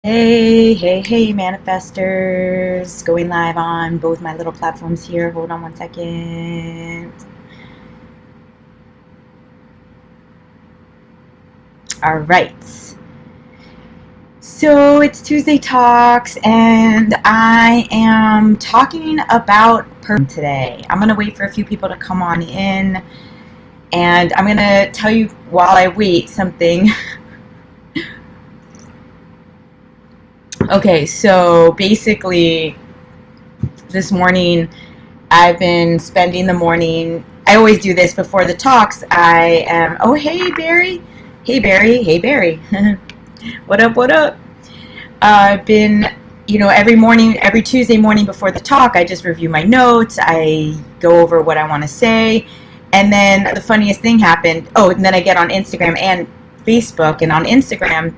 Hey, hey, hey, manifestors. Going live on both my little platforms here. Hold on one second. All right. So it's Tuesday Talks, and I am talking about today. I'm going to wait for a few people to come on in, and I'm going to tell you while I wait something. Okay, so basically, this morning, I've been spending the morning. I always do this before the talks. I am. Oh, hey, Barry. Hey, Barry. Hey, Barry. What up? What up? I've been, every morning, every Tuesday morning before the talk, I just review my notes. I go over what I want to say. And then the funniest thing happened. Oh, and then I get on Instagram and Facebook. And on Instagram,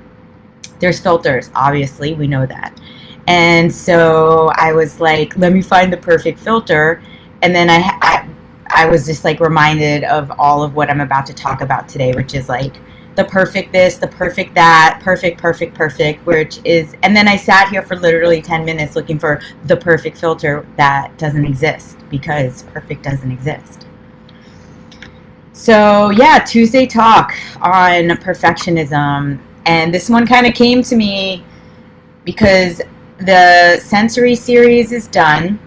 there's filters. Obviously, we know that. And so I was like, let me find the perfect filter. And then I was just like reminded of all of what I'm about to talk about today, which is like the perfect this, the perfect that, perfect, perfect, perfect, which is, and then I sat here for literally 10 minutes looking for the perfect filter that doesn't exist because perfect doesn't exist. So yeah, Tuesday talk on perfectionism. And this one kind of came to me because the sensory series is done.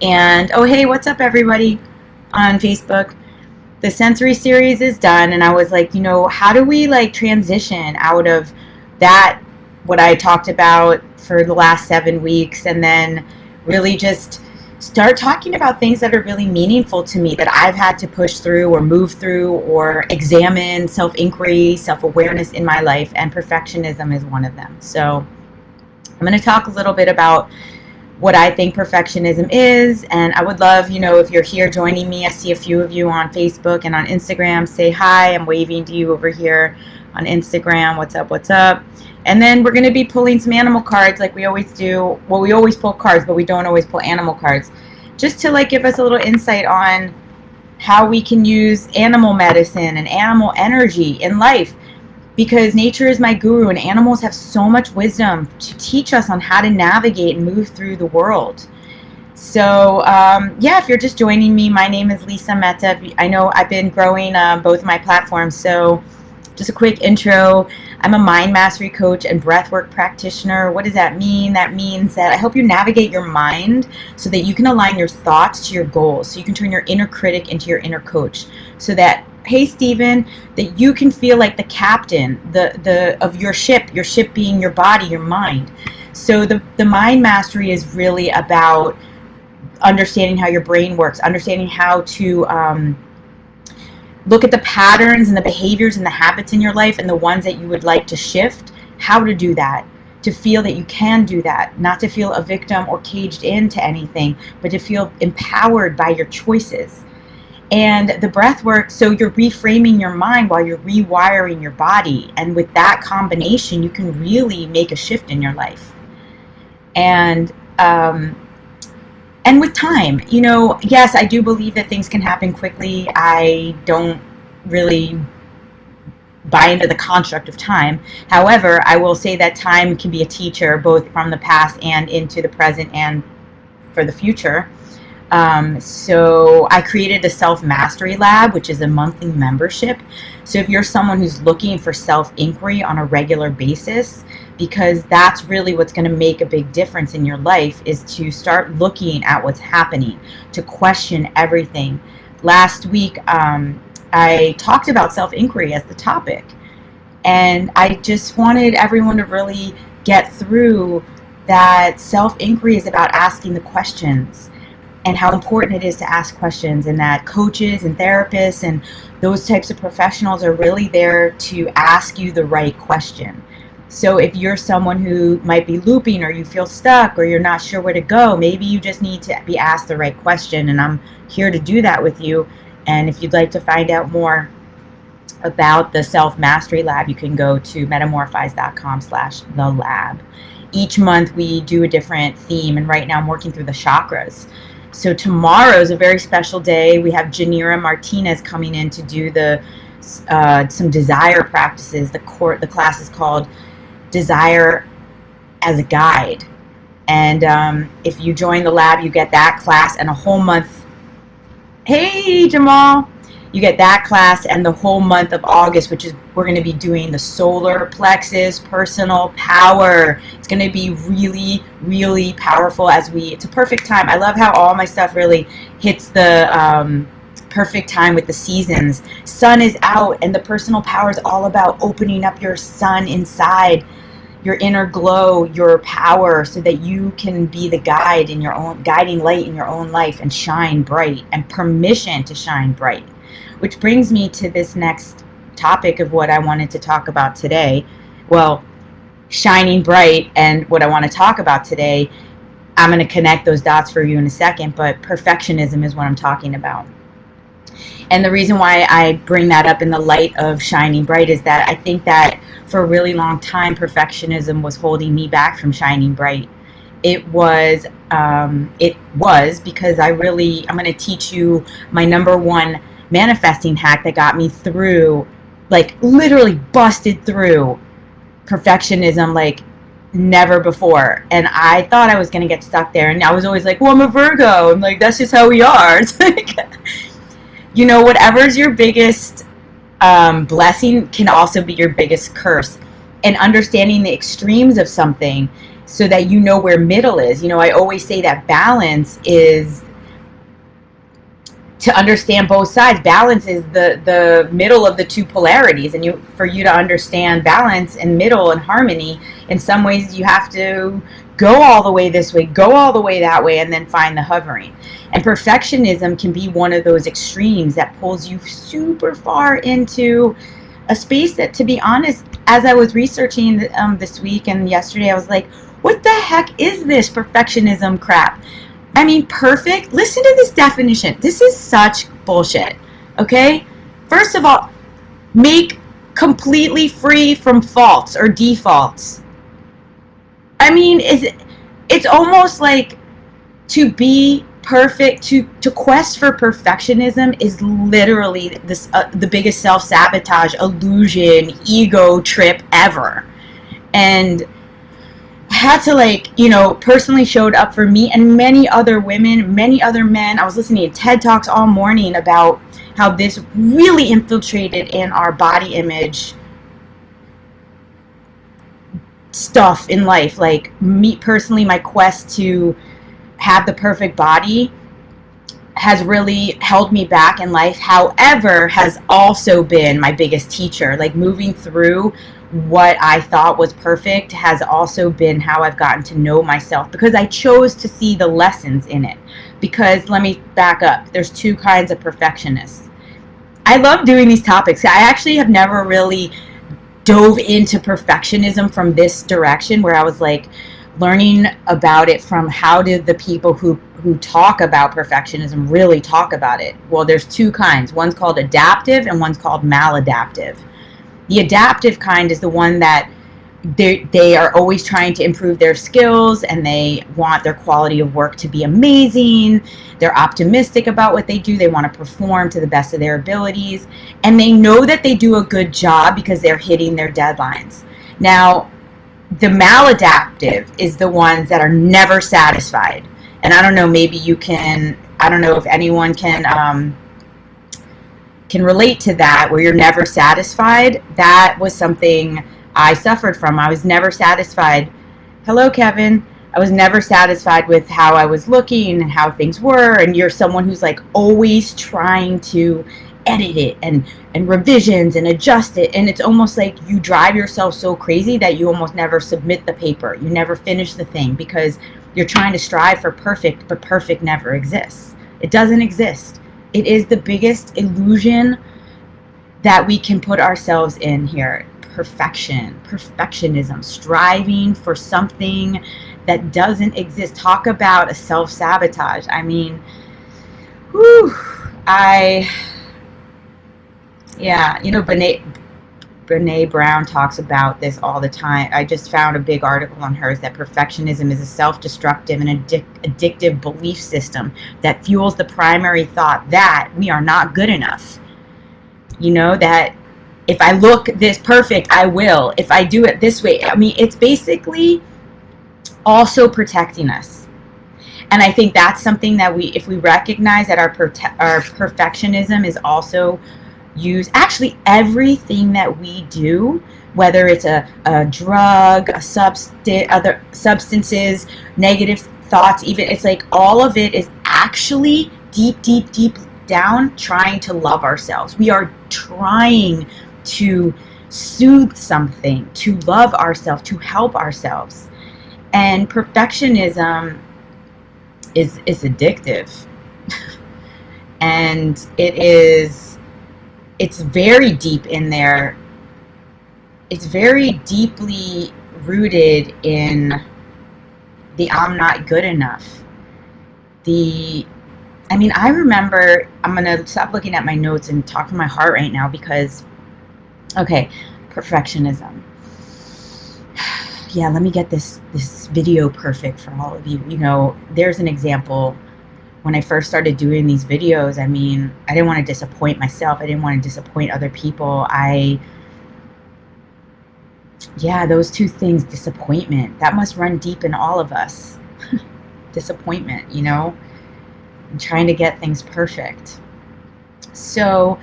And oh, hey, what's up, everybody on Facebook? The sensory series is done. And I was like, how do we like transition out of that, what I talked about for the last 7 weeks, and then really just start talking about things that are really meaningful to me that I've had to push through or move through or examine, self-inquiry, self-awareness in my life. And perfectionism is one of them. So I'm going to talk a little bit about what I think perfectionism is. And I would love, if you're here joining me, I see a few of you on Facebook and on Instagram. Say hi. I'm waving to you over here on Instagram. What's up? What's up? And then we're going to be pulling some animal cards like we always do. Well, we always pull cards, but we don't always pull animal cards. Just to like give us a little insight on how we can use animal medicine and animal energy in life. Because nature is my guru and animals have so much wisdom to teach us on how to navigate and move through the world. So, yeah, if you're just joining me, my name is Lisa Mehta. I know I've been growing both my platforms. So, just a quick intro. I'm a mind mastery coach and breathwork practitioner. What does that mean? That means that I help you navigate your mind so that you can align your thoughts to your goals. So you can turn your inner critic into your inner coach. So that, hey, Stephen, that you can feel like the captain of your ship being your body, your mind. So the mind mastery is really about understanding how your brain works, understanding how to look at the patterns and the behaviors and the habits in your life and the ones that you would like to shift, how to do that, to feel that you can do that, not to feel a victim or caged into anything, but to feel empowered by your choices. And the breath work, so you're reframing your mind while you're rewiring your body. And with that combination, you can really make a shift in your life. And with time, yes, I do believe that things can happen quickly. I don't really buy into the construct of time. However, I will say that time can be a teacher, both from the past and into the present and for the future. So I created a self-mastery lab, which is a monthly membership. So if you're someone who's looking for self-inquiry on a regular basis, because that's really what's going to make a big difference in your life, is to start looking at what's happening, to question everything. Last week, I talked about self-inquiry as the topic, and I just wanted everyone to really get through that self-inquiry is about asking the questions, and how important it is to ask questions, and that coaches and therapists and those types of professionals are really there to ask you the right question. So if you're someone who might be looping, or you feel stuck, or you're not sure where to go, maybe you just need to be asked the right question, and I'm here to do that with you. And if you'd like to find out more about the Self-Mastery Lab, you can go to metamorfize.com/the lab. Each month we do a different theme, and right now I'm working through the chakras. So tomorrow is a very special day. We have Janira Martinez coming in to do some desire practices. The class is called Desire as a guide. And if you join the lab, you get that class and a whole month. Hey, Jamal. You get that class and the whole month of August, which is we're going to be doing the solar plexus personal power. It's going to be really, really powerful it's a perfect time. I love how all my stuff really hits the perfect time with the seasons. Sun is out, and the personal power is all about opening up your sun inside, your inner glow, your power, so that you can be the guide in your own, guiding light in your own life and shine bright, and permission to shine bright. Which brings me to this next topic of what I wanted to talk about today. Well, shining bright and what I want to talk about today, I'm going to connect those dots for you in a second, but perfectionism is what I'm talking about. And the reason why I bring that up in the light of shining bright is that I think that for a really long time, perfectionism was holding me back from shining bright. It was because I'm going to teach you my number one manifesting hack that got me through, like literally busted through perfectionism like never before. And I thought I was going to get stuck there. And I was always like, well, I'm a Virgo. I'm like, that's just how we are. It's like, you know, whatever's your biggest blessing can also be your biggest curse. And understanding the extremes of something so that you know where middle is. You know, I always say that balance is to understand both sides. Balance is the middle of the two polarities. And for you to understand balance and middle and harmony, in some ways you have to go all the way this way, go all the way that way, and then find the hovering. And perfectionism can be one of those extremes that pulls you super far into a space that, to be honest, as I was researching this week and yesterday, I was like, what the heck is this perfectionism crap? I mean, perfect. Listen to this definition. This is such bullshit. Okay? First of all, make completely free from faults or defaults. I mean, it's almost like to be perfect, to quest for perfectionism is literally this the biggest self-sabotage, illusion, ego trip ever. And had to, like, you know, personally showed up for me and many other women, many other men. I was listening to TED Talks all morning about how this really infiltrated in our body image stuff in life. Like, me personally, my quest to have the perfect body has really held me back in life. However, has also been my biggest teacher. Like, moving through what I thought was perfect has also been how I've gotten to know myself, because I chose to see the lessons in it. Because let me back up. There's two kinds of perfectionists. I love doing these topics. I actually have never really dove into perfectionism from this direction, where I was like learning about it from how did the people who talk about perfectionism really talk about it. Well, there's two kinds. One's called adaptive and one's called maladaptive. The adaptive kind is the one that they are always trying to improve their skills, and they want their quality of work to be amazing. They're optimistic about what they do. They want to perform to the best of their abilities, and they know that they do a good job because they're hitting their deadlines. Now, the maladaptive is the ones that are never satisfied. And I don't know, maybe you can, I don't know if anyone can relate to that, where you're never satisfied. That was something I suffered from. I was never satisfied. Hello, Kevin. I was never satisfied with how I was looking and how things were. And you're someone who's like always trying to edit it and revisions and adjust it. And it's almost like you drive yourself so crazy that you almost never submit the paper. You never finish the thing because you're trying to strive for perfect, but perfect never exists. It doesn't exist. It is the biggest illusion that we can put ourselves in here. Perfectionism, striving for something that doesn't exist. Talk about a self-sabotage. I mean, you know, Brene Brown talks about this all the time. I just found a big article on hers that perfectionism is a self-destructive and addictive belief system that fuels the primary thought that we are not good enough. You know, that if I look this perfect, I will. If I do it this way. I mean, it's basically also protecting us. And I think that's something that if we recognize that our perfectionism is also used, actually everything that we do, whether it's a drug, other substances, negative thoughts, even, it's like all of it is actually deep down trying to love ourselves. We are trying to soothe something, to love ourselves, to help ourselves. And perfectionism is addictive. And it's very deep in there. It's very deeply rooted in the I'm not good enough. I remember, I'm going to stop looking at my notes and talk from my heart right now because, okay, perfectionism. Yeah, let me get this video perfect for all of you. There's an example. When I first started doing these videos, I didn't want to disappoint myself. I didn't want to disappoint other people. Those two things, disappointment, that must run deep in all of us. Disappointment, and trying to get things perfect. So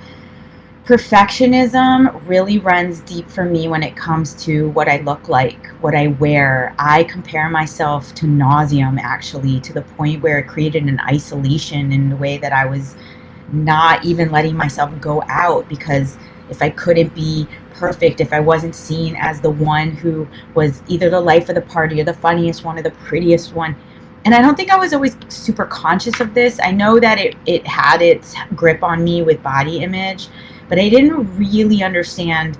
perfectionism really runs deep for me when it comes to what I look like, what I wear. I compare myself to nauseam, actually, to the point where it created an isolation in the way that I was not even letting myself go out, because if I couldn't be perfect, if I wasn't seen as the one who was either the life of the party or the funniest one or the prettiest one. And I don't think I was always super conscious of this. I know that it had its grip on me with body image, but I didn't really understand.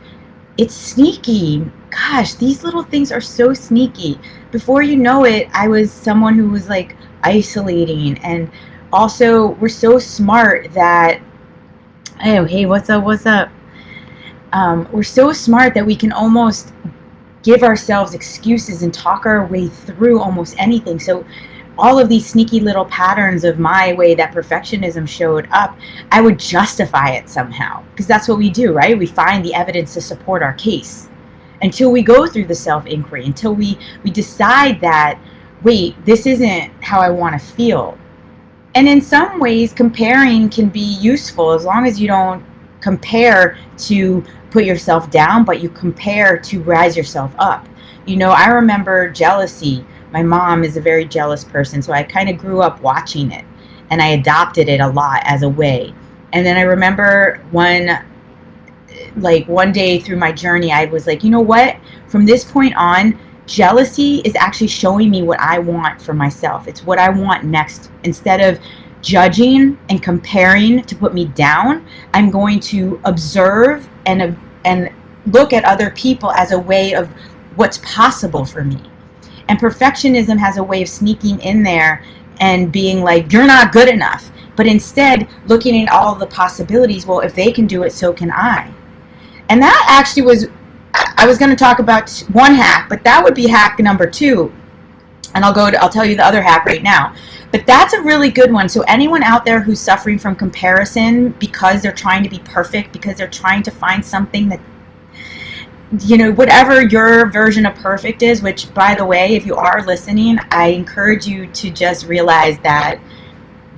It's sneaky. Gosh, these little things are so sneaky. Before you know it, I was someone who was like isolating. And also, we're so smart that, oh, hey, what's up? We're so smart that we can almost give ourselves excuses and talk our way through almost anything. So all of these sneaky little patterns of my way that perfectionism showed up, I would justify it somehow, because that's what we do, right? We find the evidence to support our case until we go through the self-inquiry, until we decide that, wait, this isn't how I want to feel. And in some ways, comparing can be useful as long as you don't compare to put yourself down, but you compare to rise yourself up. I remember jealousy. My mom is a very jealous person, so I kind of grew up watching it, and I adopted it a lot as a way. And then I remember one day through my journey, I was like, you know what? From this point on, jealousy is actually showing me what I want for myself. It's what I want next. Instead of judging and comparing to put me down, I'm going to observe and look at other people as a way of what's possible for me. And perfectionism has a way of sneaking in there and being like, you're not good enough. But instead, looking at all the possibilities, well, if they can do it, so can I. And that actually I was going to talk about one hack, but that would be hack number 2. And I'll tell you the other hack right now. But that's a really good one. So anyone out there who's suffering from comparison because they're trying to be perfect, because they're trying to find something that, whatever your version of perfect is, which, by the way, if you are listening, I encourage you to just realize that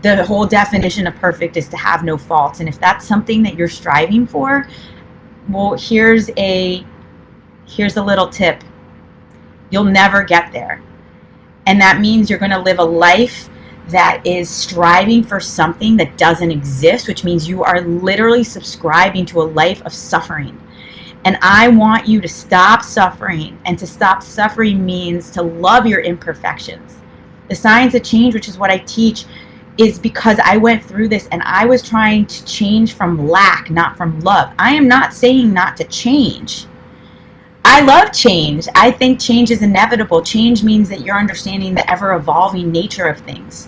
the whole definition of perfect is to have no faults. And if that's something that you're striving for, well, here's a little tip. You'll never get there. And that means you're going to live a life that is striving for something that doesn't exist, which means you are literally subscribing to a life of suffering. And I want you to stop suffering. And to stop suffering means to love your imperfections. The science of change, which is what I teach, is because I went through this and I was trying to change from lack, not from love. I am not saying not to change. I love change. I think change is inevitable. Change means that you're understanding the ever-evolving nature of things.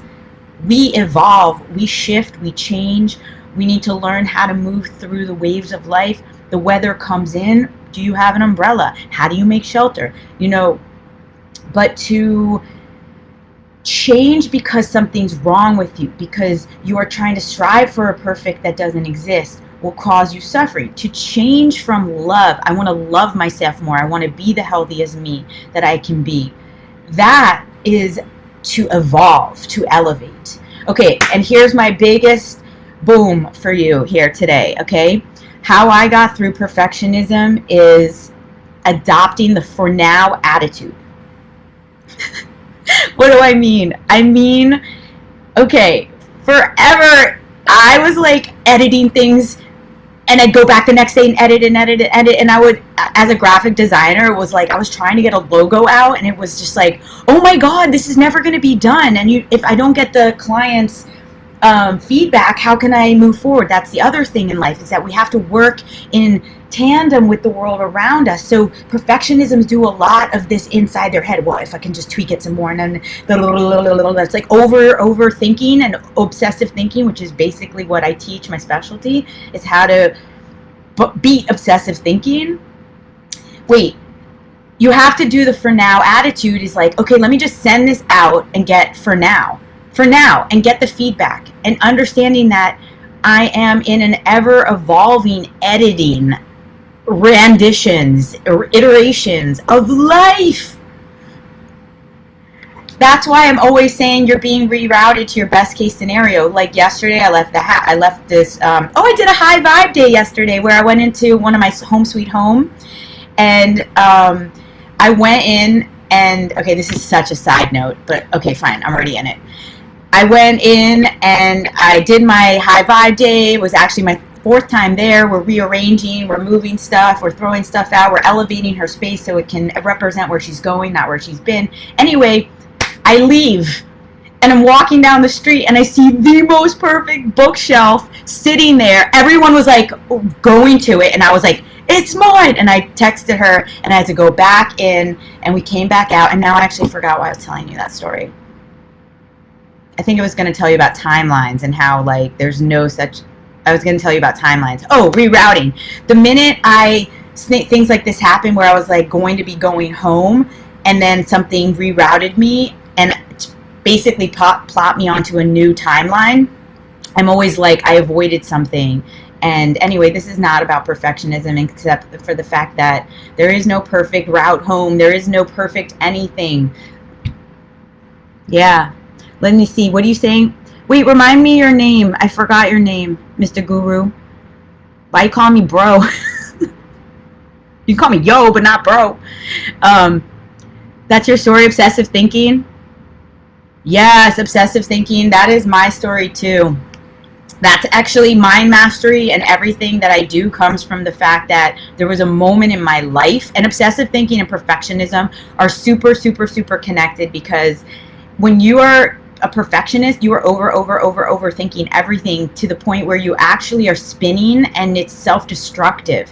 We evolve, we shift, we change. We need to learn how to move through the waves of life. The weather comes in. Do you have an umbrella? How do you make shelter? But to change because something's wrong with you, because you are trying to strive for a perfect that doesn't exist, will cause you suffering. To change from love, I want to love myself more. I want to be the healthiest me that I can be. That is to evolve, to elevate. Okay, and here's my biggest boom for you here today, okay? How I got through perfectionism is adopting the for now attitude. What do I mean? I mean, okay, forever I was like editing things and I'd go back the next day and edit and edit and edit. And I would, as a graphic designer, it was like I was trying to get a logo out, and it was just like, oh my God, this is never going to be done. And if I don't get the client's feedback, how can I move forward? That's the other thing in life, is that we have to work in tandem with the world around us. So perfectionisms do a lot of this inside their head. Well, if I can just tweak it some more, and then that's like overthinking and obsessive thinking, which is basically what I teach. My specialty is how to beat obsessive thinking. Wait, you have to do the for now attitude. Is like, okay, let me just send this out and get for now, and get the feedback, and understanding that I am in an ever evolving editing renditions or iterations of life. That's why I'm always saying you're being rerouted to your best case scenario. Like yesterday, I left this. I did a high vibe day yesterday where I went into one of my home sweet home, and I went in and, okay, this is such a side note, but okay, fine, I'm already in it. I went in and I did my high vibe day. It was actually my 4th time there. We're rearranging, we're moving stuff, we're throwing stuff out, we're elevating her space so it can represent where she's going, not where she's been. Anyway, I leave and I'm walking down the street and I see the most perfect bookshelf sitting there. Everyone was like going to it, and I was like, it's mine. And I texted her and I had to go back in, and we came back out, and now I actually forgot why I was telling you that story. I think I was going to tell you about timelines and how, like, there's no such. I was going to tell you about timelines. Oh, rerouting. The minute things like this happen where I was like going to be going home, and then something rerouted me and basically plot me onto a new timeline, I'm always like, I avoided something. And anyway, this is not about perfectionism, except for the fact that there is no perfect route home. There is no perfect anything. Yeah. Let me see. What are you saying? Wait, remind me your name. I forgot your name, Mr. Guru. Why you call me bro? You call me yo, but not bro. That's your story, obsessive thinking? Yes, obsessive thinking. That is my story too. That's actually mind mastery, and everything that I do comes from the fact that there was a moment in my life, and obsessive thinking and perfectionism are super, super, super connected, because when you are a perfectionist, you are overthinking everything to the point where you actually are spinning, and it's self-destructive.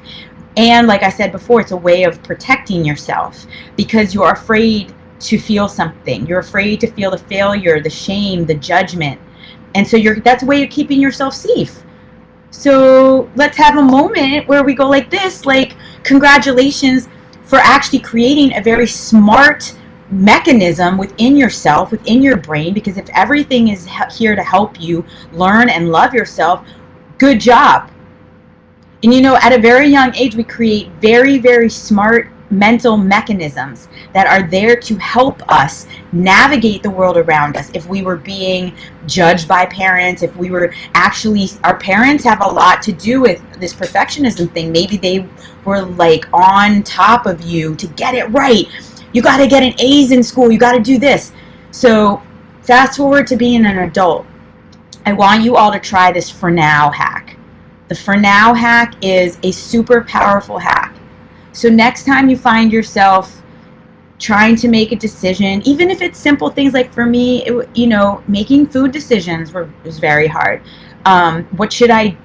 And like I said before, it's a way of protecting yourself, because you're afraid to feel something. You're afraid to feel the failure, the shame, the judgment. And so that's a way of keeping yourself safe. So let's have a moment where we go like this, like, congratulations for actually creating a very smart mechanism within yourself, within your brain, because if everything is here to help you learn and love yourself, good job. And you know, at a very young age, we create very, very smart mental mechanisms that are there to help us navigate the world around us. If we were being judged by parents, if we were actually, our parents have a lot to do with this perfectionism thing. Maybe they were like on top of you to get it right. You got to get an A's in school. You got to do this. So fast forward to being an adult. I want you all to try this for now hack. The for now hack is a super powerful hack. So next time you find yourself trying to make a decision, even if it's simple things, like for me, making food decisions was very hard. What should I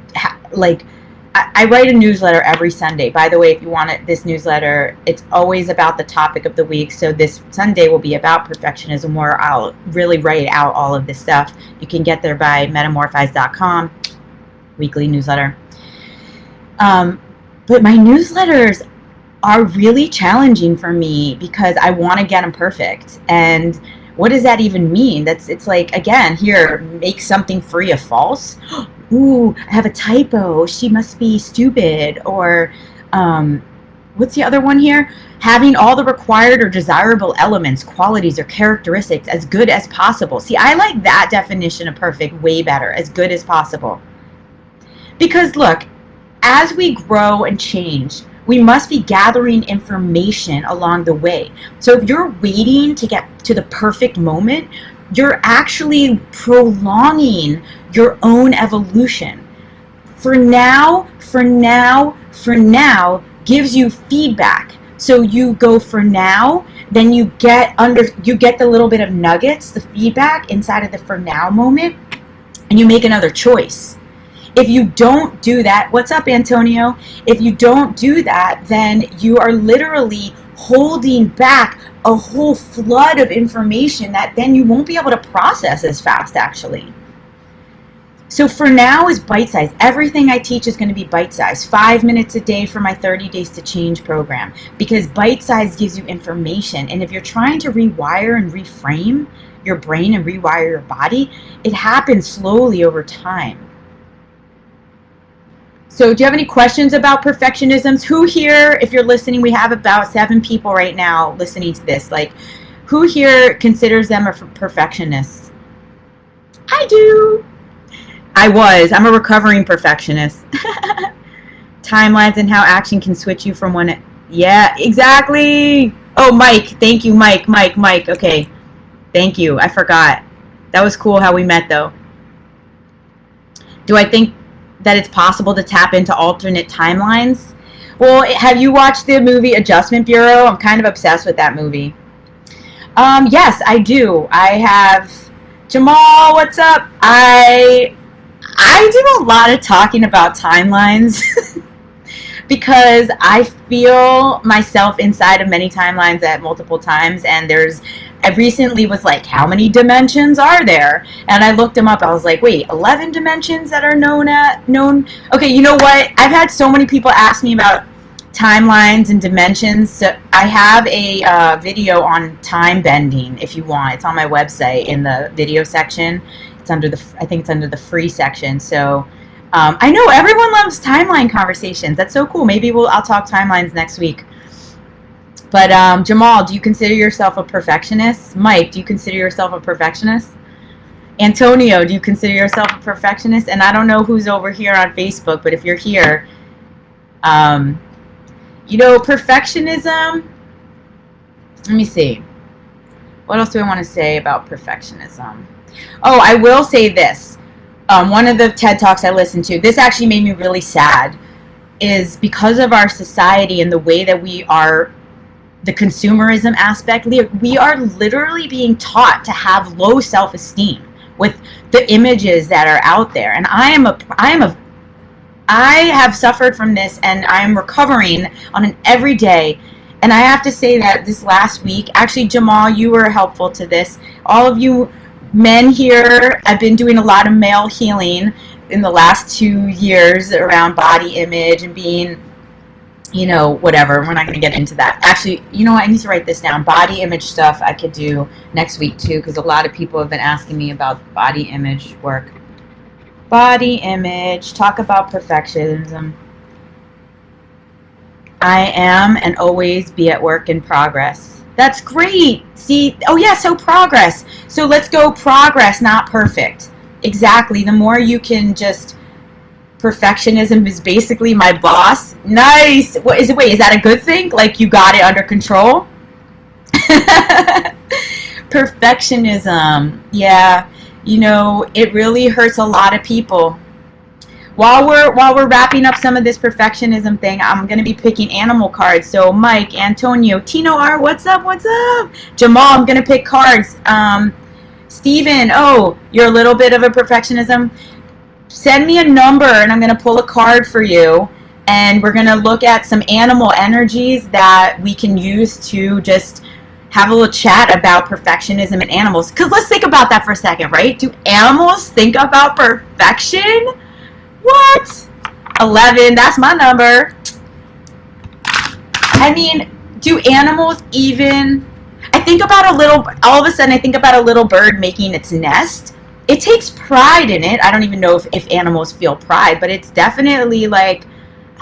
I write a newsletter every Sunday. By the way, if you want this newsletter, it's always about the topic of the week. So this Sunday will be about perfectionism, where I'll really write out all of this stuff. You can get there by metamorfize.com, weekly newsletter. But my newsletters are really challenging for me because I want to get them perfect. And what does that even mean? It's like, again, here, make something free of false. Ooh, I have a typo. She must be stupid. Or, what's the other one here? Having all the required or desirable elements, qualities, or characteristics as good as possible. See, I like that definition of perfect way better, as good as possible. Because look, as we grow and change, we must be gathering information along the way. So if you're waiting to get to the perfect moment, you're actually prolonging your own evolution. For now gives you feedback. So you go for now, then you get the little bit of nuggets, the feedback inside of the for now moment, and you make another choice. If you don't do that, what's up, Antonio? If you don't do that, then you are literally holding back a whole flood of information that then you won't be able to process as fast, actually. So for now is bite-sized. Everything I teach is going to be bite-sized. 5 minutes a day for my 30 Days to Change program, because bite-sized gives you information. And if you're trying to rewire and reframe your brain and rewire your body, it happens slowly over time. So do you have any questions about perfectionisms? Who here, if you're listening, we have about 7 people right now listening to this. Like, who here considers them a perfectionist? I do. I'm a recovering perfectionist. Timelines and how action can switch you from one. Yeah, exactly. Oh, Mike. Thank you, Mike. Okay. Thank you. I forgot. That was cool how we met, though. Do I think that it's possible to tap into alternate timelines? Well, have you watched the movie Adjustment Bureau? I'm kind of obsessed with that movie. Yes, I do. I have. Jamal, what's up? I do a lot of talking about timelines because I feel myself inside of many timelines at multiple times, and I recently was like, how many dimensions are there? And I looked them up. I was like, wait, 11 dimensions that are known. Okay, you know what? I've had so many people ask me about timelines and dimensions. So I have a video on time bending if you want. It's on my website in the video section. I think it's under the free section. So I know everyone loves timeline conversations. That's so cool. Maybe I'll talk timelines next week. But Jamal, do you consider yourself a perfectionist? Mike, do you consider yourself a perfectionist? Antonio, do you consider yourself a perfectionist? And I don't know who's over here on Facebook, but if you're here, perfectionism. Let me see. What else do I want to say about perfectionism? Oh, I will say this. One of the TED Talks I listened to, this actually made me really sad, is because of our society and the way that we are, the consumerism aspect, we are literally being taught to have low self-esteem with the images that are out there. And I have suffered from this, and I'm recovering on an everyday. And I have to say that this last week, actually, Jamal, you were helpful to this. All of you men here, I've been doing a lot of male healing in the last 2 years around body image and being, whatever. We're not going to get into that. Actually, you know what? I need to write this down. Body image stuff I could do next week, too, because a lot of people have been asking me about body image work. Body image, talk about perfectionism. I am and always be at work in progress. That's great. See, oh yeah, so progress. So let's go progress, not perfect. Exactly. The more you can just, perfectionism is basically my boss. Nice. Wait, is that a good thing? Like you got it under control? Perfectionism. Yeah. It really hurts a lot of people. While we're wrapping up some of this perfectionism thing, I'm going to be picking animal cards. So Mike, Antonio, Tino R, what's up? Jamal, I'm going to pick cards. Steven, oh, you're a little bit of a perfectionism. Send me a number and I'm going to pull a card for you. And we're going to look at some animal energies that we can use to just have a little chat about perfectionism and animals. Because let's think about that for a second, right? Do animals think about perfection? What? 11, that's my number. I mean, do animals even... all of a sudden I think about a little bird making its nest. It takes pride in it. I don't even know if animals feel pride, but it's definitely like,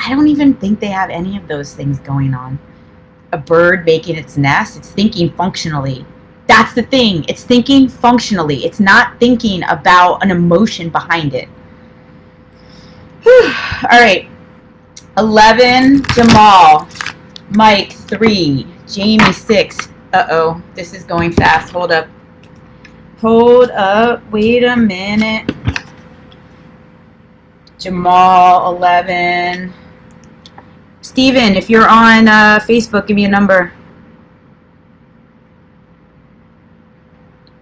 I don't even think they have any of those things going on. A bird making its nest, it's thinking functionally. That's the thing. It's thinking functionally. It's not thinking about an emotion behind it. Whew. All right. 11, Jamal. Mike, 3. Jamie, 6. Uh-oh. This is going fast. Hold up. Hold up. Wait a minute. Jamal, 11. Steven, if you're on Facebook, give me a number.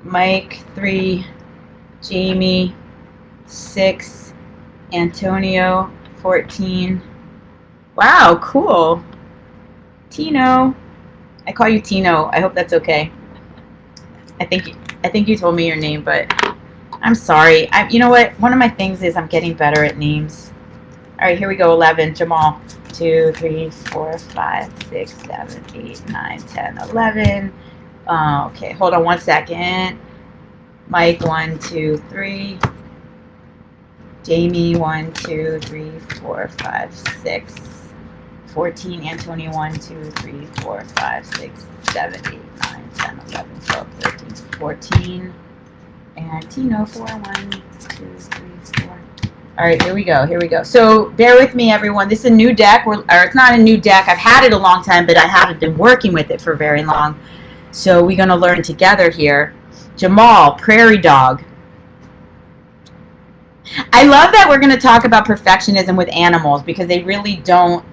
Mike, 3. Jamie, 6. Antonio, 14. Wow, cool. Tino. I call you Tino. I hope that's okay. I think you told me your name, but I'm sorry. You know what? One of my things is I'm getting better at names. All right, here we go. 11. Jamal. 2, 3, 4, 5, 6, 7, 8, 9, 10, 11. Okay, hold on one second. Mike, 1, 2, 3. Jamie, 1, 2, 3, 4, 5, 6. 14. Antonio, 1, 2, 3, 4, 5, 6, 7, 8, 9, 10, 11, 12, 13, 14. And Tino, 4, 1, 2, 3, 4. All right, here we go. So bear with me, everyone. This is a new deck, or it's not a new deck. I've had it a long time, but I haven't been working with it for very long. So we're going to learn together here. Jamal, prairie dog. I love that we're going to talk about perfectionism with animals because they really don't.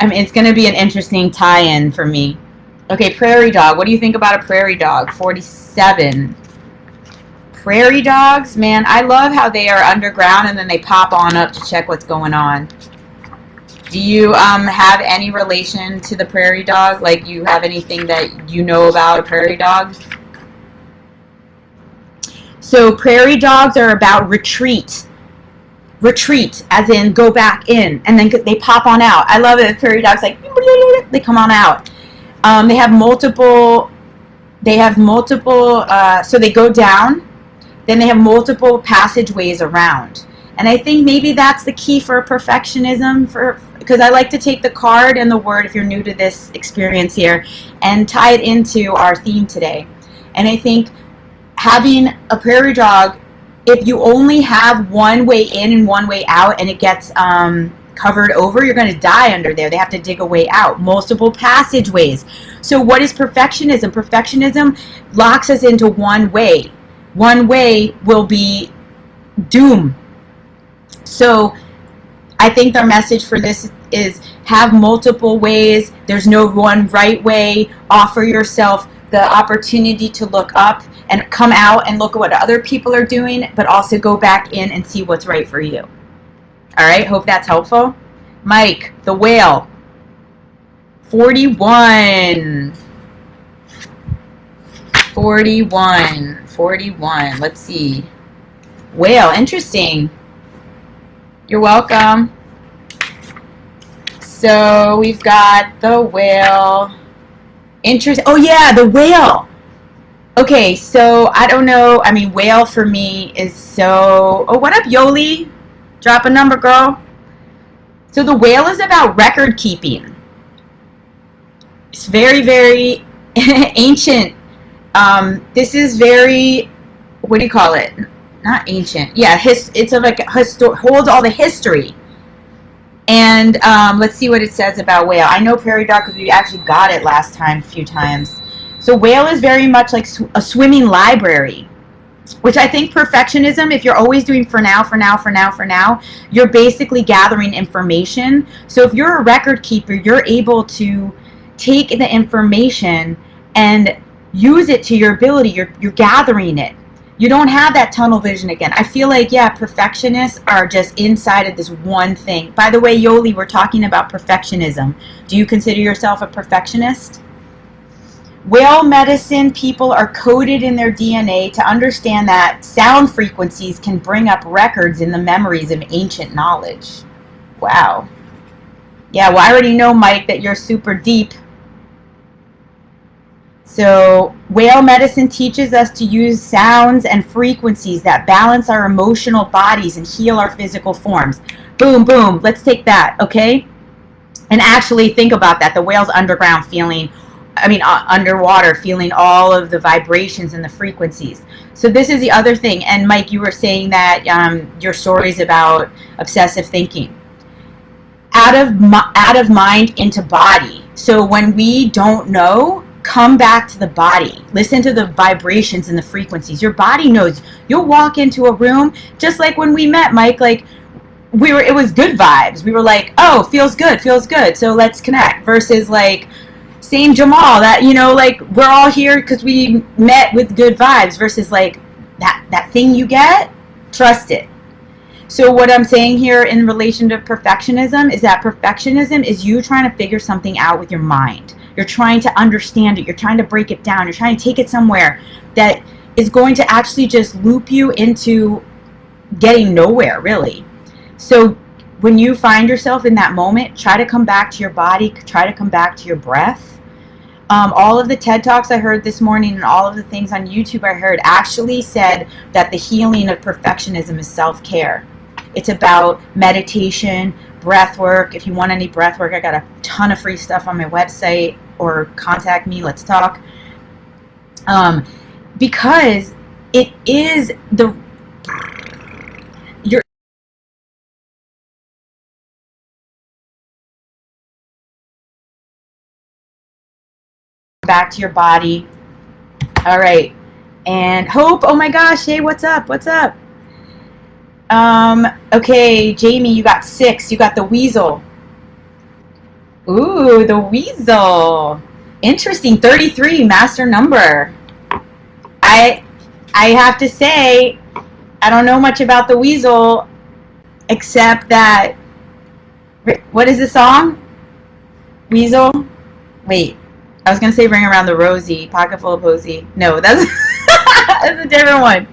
I mean, it's going to be an interesting tie-in for me. Okay, prairie dog. What do you think about a prairie dog? 47. Prairie dogs, man, I love how they are underground and then they pop on up to check what's going on. Do you have any relation to the prairie dog? Like, you have anything that you know about a prairie dog? So prairie dogs are about retreat. Retreat, as in go back in, and then they pop on out. I love it. Prairie dogs, like, they come on out. They have multiple, so they go down, then they have multiple passageways around. And I think maybe that's the key for perfectionism, because I like to take the card and the word, if you're new to this experience here, and tie it into our theme today. And I think having a prairie dog, if you only have one way in and one way out and it gets covered over, you're going to die under there. They have to dig a way out. Multiple passageways. So what is perfectionism? Perfectionism locks us into one way. One way will be doom. So I think their message for this is have multiple ways. There's no one right way. Offer yourself the opportunity to look up and come out and look at what other people are doing, but also go back in and see what's right for you. All right, hope that's helpful. Mike, the whale. 41. 41. Let's see. Whale, interesting. You're welcome. So we've got the whale. Oh yeah, the whale. Okay, so I don't know. I mean, whale for me is so... Oh, what up, Yoli? Drop a number, girl. So the whale is about record keeping. It's very, very ancient. This is very... What do you call it? Not ancient. Yeah, it's like holds all the history. And let's see what it says about whale. I know prairie dog because we actually got it last time, a few times. So whale is very much like a swimming library, which I think perfectionism, if you're always doing for now, you're basically gathering information. So if you're a record keeper, you're able to take the information and use it to your ability. You're gathering it. You don't have that tunnel vision again. I feel like, yeah, perfectionists are just inside of this one thing. By the way, Yoli, we're talking about perfectionism. Do you consider yourself a perfectionist? Whale medicine people are coded in their DNA to understand that sound frequencies can bring up records in the memories of ancient knowledge. Wow. Yeah, well, I already know, Mike, that you're super deep. So whale medicine teaches us to use sounds and frequencies that balance our emotional bodies and heal our physical forms. Boom, boom. Let's take that, okay? And actually think about that. The whale's underground feeling, underwater, feeling all of the vibrations and the frequencies. So this is the other thing. And Mike, you were saying that your stories about obsessive thinking. Out of mind into body. So when we don't know, come back to the body. Listen to the vibrations and the frequencies. Your body knows. You'll walk into a room, just like when we met, Mike, like it was good vibes. We were like, oh, feels good, so let's connect. Versus like, same Jamal, that, like, we're all here because we met with good vibes. Versus like that thing you get, trust it. So what I'm saying here in relation to perfectionism is that perfectionism is you trying to figure something out with your mind. You're trying to understand it. You're trying to break it down. You're trying to take it somewhere that is going to actually just loop you into getting nowhere, really. So when you find yourself in that moment, try to come back to your body. Try to come back to your breath. All of the TED Talks I heard this morning and all of the things on YouTube I heard actually said that the healing of perfectionism is self-care. It's about meditation, breath work. If you want any breath work, I got a ton of free stuff on my website, or contact me, let's talk. Because it is you're back to your body. All right. And Hope, oh my gosh, hey, what's up? Okay, Jamie, you got 6. You got the weasel. Ooh, the weasel. Interesting. 33, master number. I have to say, I don't know much about the weasel, except that, what is the song? Weasel? Wait, I was going to say Ring Around the Rosie, Pocket Full of Posy. No, that's, that's a different one.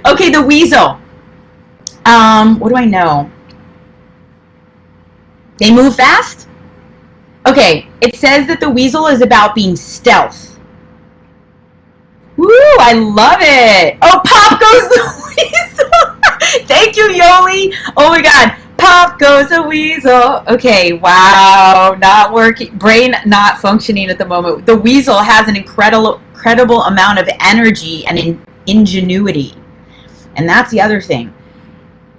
Okay, the weasel. What do I know? They move fast? Okay, it says that the weasel is about being stealth. Woo, I love it. Oh, pop goes the weasel. Thank you, Yoli. Oh my God, pop goes the weasel. Okay, wow, not working. Brain not functioning at the moment. The weasel has an incredible amount of energy and ingenuity. And that's the other thing.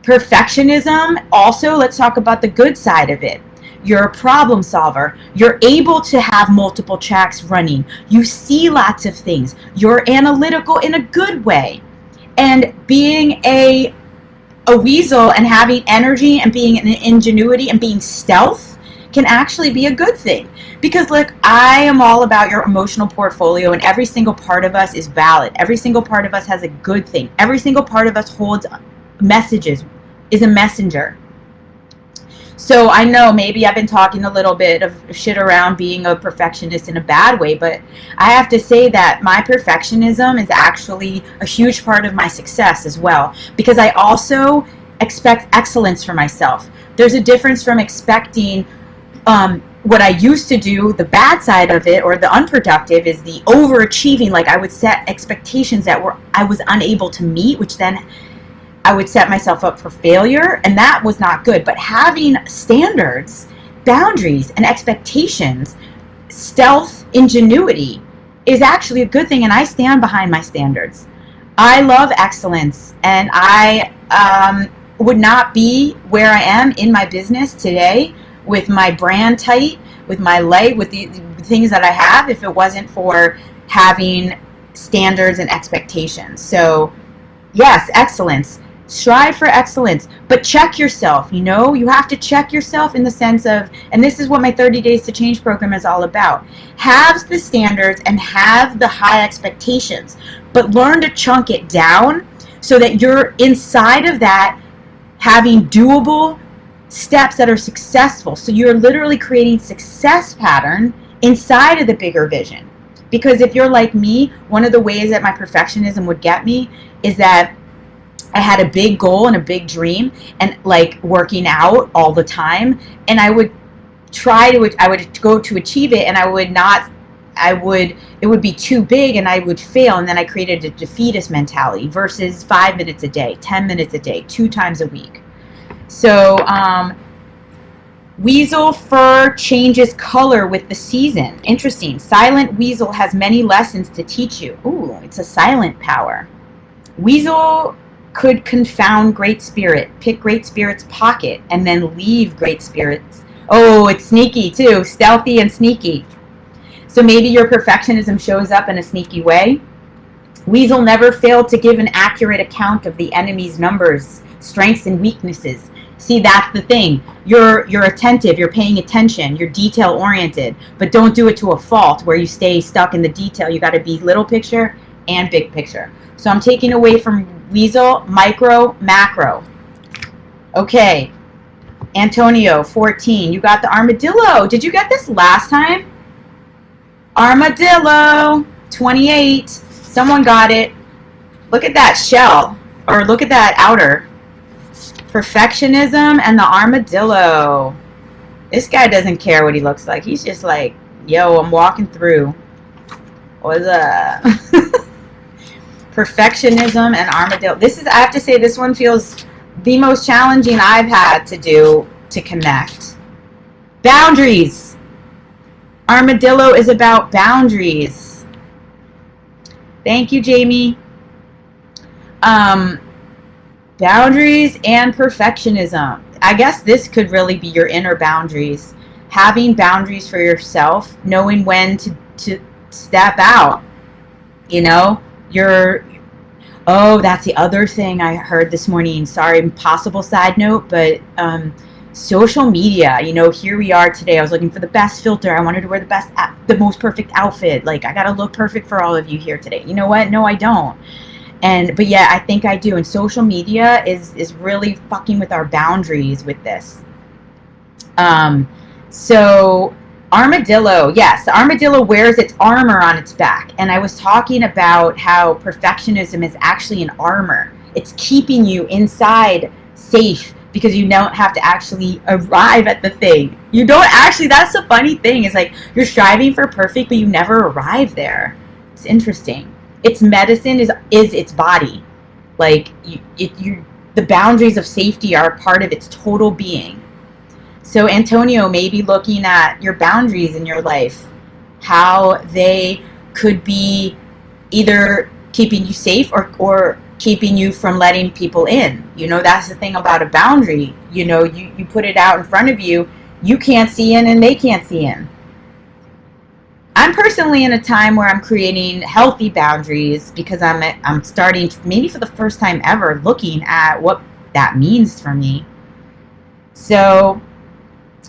Perfectionism, also, let's talk about the good side of it. You're a problem solver. You're able to have multiple tracks running. You see lots of things. You're analytical in a good way. And being a weasel and having energy and being an ingenuity and being stealth can actually be a good thing. Because look, I am all about your emotional portfolio, and every single part of us is valid. Every single part of us has a good thing. Every single part of us holds messages, is a messenger. So I know maybe I've been talking a little bit of shit around being a perfectionist in a bad way, but I have to say that my perfectionism is actually a huge part of my success as well, because I also expect excellence for myself. There's a difference from expecting what I used to do, the bad side of it, or the unproductive, is the overachieving. Like, I would set expectations that I was unable to meet, which then I would set myself up for failure, and that was not good. But having standards, boundaries, and expectations, stealth, ingenuity, is actually a good thing, and I stand behind my standards. I love excellence, and I would not be where I am in my business today with my brand tight, with my life, with the things that I have, if it wasn't for having standards and expectations. So yes, excellence. Strive for excellence, but check yourself. You have to check yourself in the sense of, and this is what my 30 Days to Change program is all about. Have the standards and have the high expectations, but learn to chunk it down so that you're inside of that having doable steps that are successful. So you're literally creating success pattern inside of the bigger vision. Because if you're like me, one of the ways that my perfectionism would get me is that I had a big goal and a big dream, and like working out all the time, and I would go to achieve it, and I would not it would be too big and I would fail, and then I created a defeatist mentality versus 5 minutes a day, 10 minutes a day, 2 times a week. So weasel fur changes color with the season. Interesting. Silent weasel has many lessons to teach you. Ooh, it's a silent power. Weasel could confound great spirit, pick great spirit's pocket, and then leave great spirits. Oh, it's sneaky too, stealthy and sneaky. So maybe your perfectionism shows up in a sneaky way. Weasel never failed to give an accurate account of the enemy's numbers, strengths, and weaknesses. See, that's the thing. You're attentive, you're paying attention, you're detail oriented, but don't do it to a fault where you stay stuck in the detail. You got to be little picture and big picture. So I'm taking away from weasel, micro, macro. Okay. Antonio, 14. You got the armadillo. Did you get this last time? Armadillo, 28. Someone got it. Look at that shell, or look at that outer. Perfectionism and the armadillo. This guy doesn't care what he looks like. He's just like, yo, I'm walking through. What's up? Perfectionism and armadillo. This is, I have to say, this one feels the most challenging I've had to do to connect. Boundaries. Armadillo is about boundaries. Thank you, Jamie. Boundaries and perfectionism. I guess this could really be your inner boundaries. Having boundaries for yourself, knowing when to step out. You know, that's the other thing I heard this morning. Sorry, possible side note, but social media, you know, here we are today. I was looking for the best filter. I wanted to wear the most perfect outfit. Like, I got to look perfect for all of you here today. You know what? No, I don't. But yeah, I think I do. And social media is really fucking with our boundaries with this. So armadillo, yes, the armadillo wears its armor on its back. And I was talking about how perfectionism is actually an armor. It's keeping you inside safe because you don't have to actually arrive at the thing. You don't actually, that's the funny thing, is like you're striving for perfect, but you never arrive there. It's interesting. Its medicine is its body. Like the boundaries of safety are a part of its total being. So Antonio may be looking at your boundaries in your life, how they could be either keeping you safe or keeping you from letting people in. You know, that's the thing about a boundary. You know, you put it out in front of you, you can't see in and they can't see in. I'm personally in a time where I'm creating healthy boundaries because I'm starting, maybe for the first time ever, looking at what that means for me. So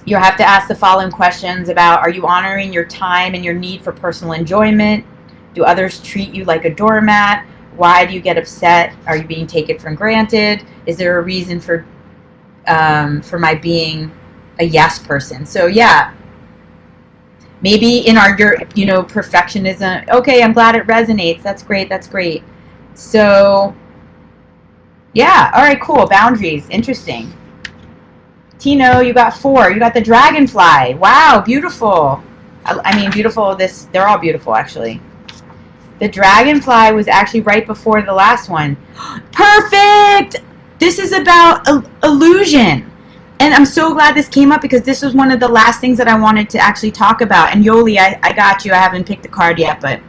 you'll have to ask the following questions about: are you honoring your time and your need for personal enjoyment? Do others treat you like a doormat? Why do you get upset? Are you being taken for granted? Is there a reason for my being a yes person? So yeah, maybe in our, perfectionism. Okay, I'm glad it resonates. That's great. That's great. So yeah, all right, cool. Boundaries, interesting. Tino, you got 4. You got the dragonfly. Wow, beautiful. I mean, beautiful. They're all beautiful, actually. The dragonfly was actually right before the last one. Perfect! This is about illusion. And I'm so glad this came up because this was one of the last things that I wanted to actually talk about. And Yoli, I got you. I haven't picked the card yet, but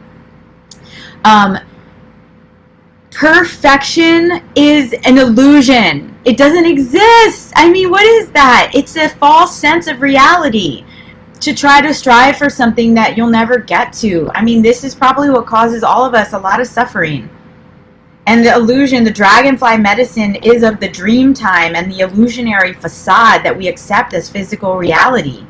perfection is an illusion. It doesn't exist. I mean, what is that? It's a false sense of reality to try to strive for something that you'll never get to. I mean, this is probably what causes all of us a lot of suffering. And the illusion, the dragonfly medicine, is of the dream time and the illusionary facade that we accept as physical reality.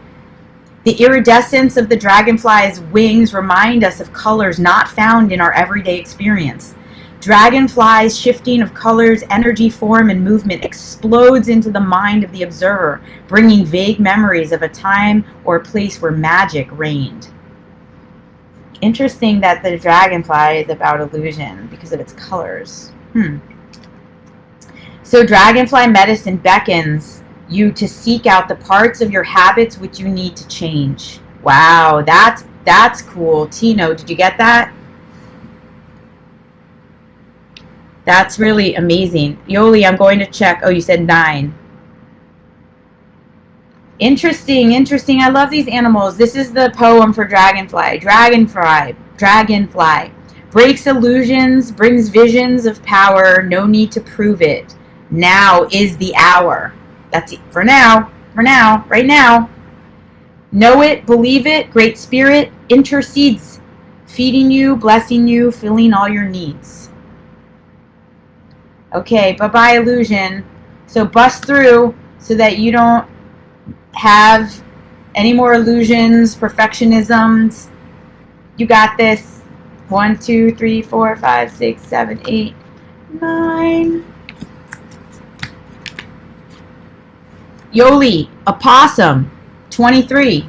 The iridescence of the dragonfly's wings remind us of colors not found in our everyday experience. Dragonfly's shifting of colors, energy, form, and movement explodes into the mind of the observer, bringing vague memories of a time or a place where magic reigned. Interesting that the dragonfly is about illusion because of its colors. So dragonfly medicine beckons you to seek out the parts of your habits which you need to change. Wow, that's That's cool. Tino, did you get that? That's really amazing. Yoli, I'm going to check. Oh, you said 9. Interesting, interesting. I love these animals. This is the poem for Dragonfly. Dragonfly. Breaks illusions, brings visions of power. No need to prove it. Now is the hour. That's it. For now, right now. Know it, believe it. Great Spirit intercedes, feeding you, blessing you, filling all your needs. Okay, bye-bye illusion. So bust through so that you don't have any more illusions, perfectionisms. You got this. 1, 2, 3, 4, 5, 6, 7, 8, 9. Yoli, opossum, 23.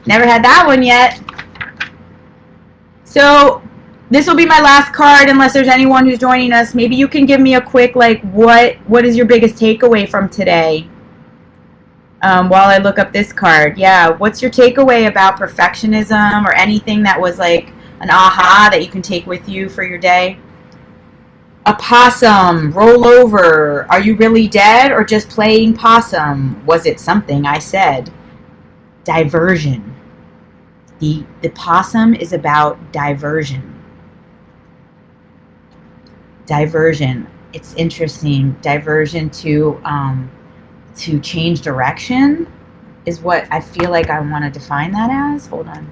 Never had that one yet. So this will be my last card unless there's anyone who's joining us. Maybe you can give me a quick, like, what is your biggest takeaway from today? While I look up this card. Yeah, what's your takeaway about perfectionism or anything that was like an aha that you can take with you for your day? A possum, roll over. Are you really dead or just playing possum? Was it something I said? Diversion. The possum is about diversion. Diversion. It's interesting. Diversion to change direction is what I feel like I want to define that as. Hold on.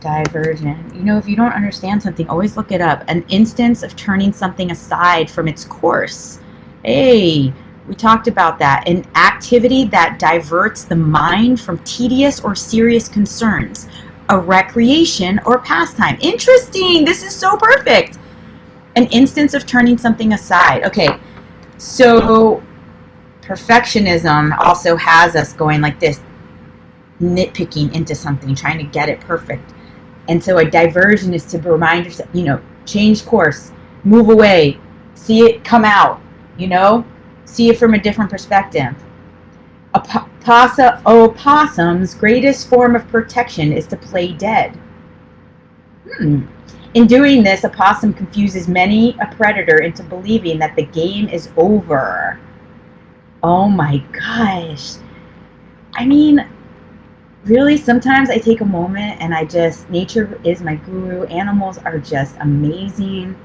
Diversion. You know, if you don't understand something, always look it up. An instance of turning something aside from its course. Hey, we talked about that. An activity that diverts the mind from tedious or serious concerns. A recreation or pastime. Interesting. This is so perfect. An instance of turning something aside. Okay. So perfectionism also has us going like this, nitpicking into something, trying to get it perfect. And so a diversion is to remind yourself, change course, move away, see it come out, see it from a different perspective. Opossum's greatest form of protection is to play dead. In doing this, a possum confuses many a predator into believing that the game is over. Oh my gosh. I mean, really, sometimes I take a moment and nature is my guru. Animals are just amazing.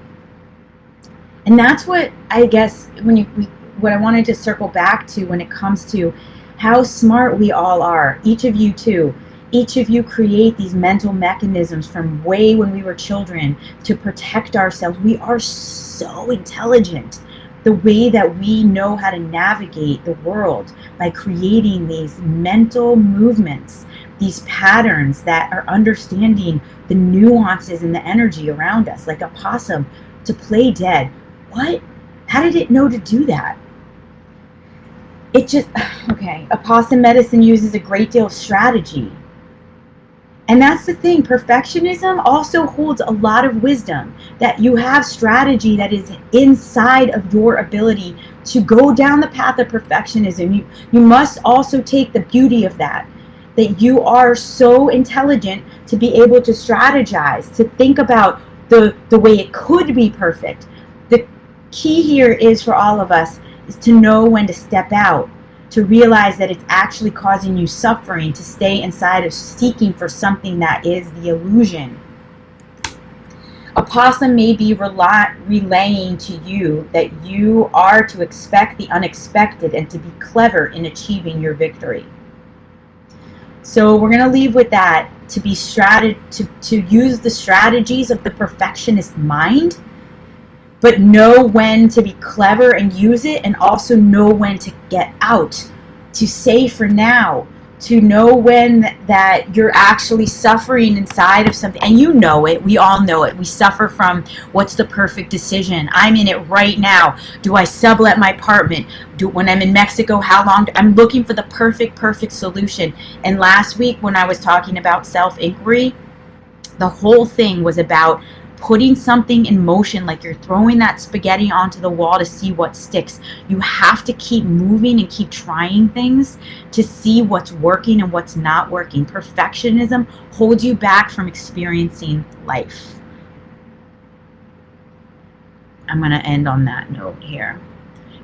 And that's what I guess what I wanted to circle back to when it comes to how smart we all are. Each of you too. Each of you create these mental mechanisms from way when we were children to protect ourselves. We are so intelligent. The way that we know how to navigate the world by creating these mental movements, these patterns that are understanding the nuances and the energy around us, like a possum to play dead. What? How did it know to do that? Okay, a possum medicine uses a great deal of strategy. And that's the thing, perfectionism also holds a lot of wisdom, that you have strategy that is inside of your ability to go down the path of perfectionism. You must also take the beauty of that you are so intelligent to be able to strategize, to think about the way it could be perfect. The key here is for all of us is to know when to step out, to realize that it's actually causing you suffering, to stay inside of seeking for something that is the illusion. A possum may be relaying to you that you are to expect the unexpected and to be clever in achieving your victory. So we're going to leave with that, to be to use the strategies of the perfectionist mind, but know when to be clever and use it, and also know when to get out, to say for now, to know when that you're actually suffering inside of something. And you know it. We all know it. We suffer from what's the perfect decision. I'm in it right now. Do I sublet my apartment? When I'm in Mexico, how long? I'm looking for the perfect solution. And last week when I was talking about self-inquiry, the whole thing was about putting something in motion, like you're throwing that spaghetti onto the wall to see what sticks. You have to keep moving and keep trying things to see what's working and what's not working. Perfectionism holds you back from experiencing life. I'm going to end on that note here.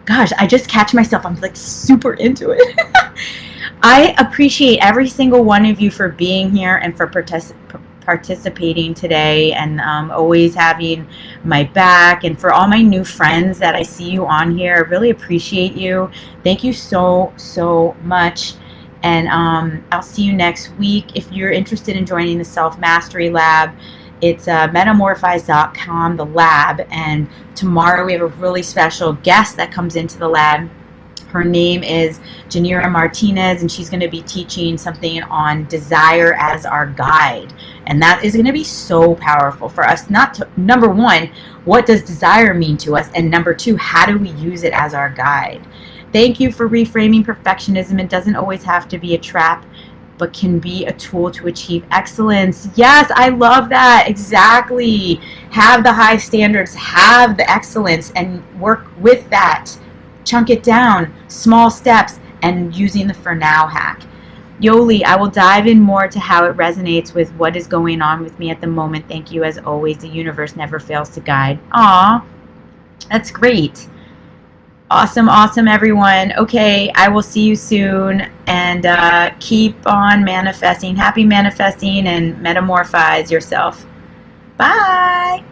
Gosh, I just catch myself. I'm like super into it. I appreciate every single one of you for being here and for participating today, and always having my back, and for all my new friends that I see you on here. I really appreciate you. Thank you so much. And I'll see you next week. If you're interested in joining the Self-Mastery Lab, it's Metamorfize.com, the lab. And tomorrow we have a really special guest that comes into the lab. Her name is Janira Martinez, and she's going to be teaching something on desire as our guide. And that is going to be so powerful for us. Not to, number one, what does desire mean to us? And number two, how do we use it as our guide? Thank you for reframing perfectionism. It doesn't always have to be a trap, but can be a tool to achieve excellence. Yes, I love that. Exactly. Have the high standards, have the excellence, and work with that. Chunk it down, small steps, and using the for now hack. Yoli, I will dive in more to how it resonates with what is going on with me at the moment. Thank you as always. The universe never fails to guide. Aw, that's great. Awesome, everyone. Okay, I will see you soon, and keep on manifesting. Happy manifesting, and metamorphize yourself. Bye.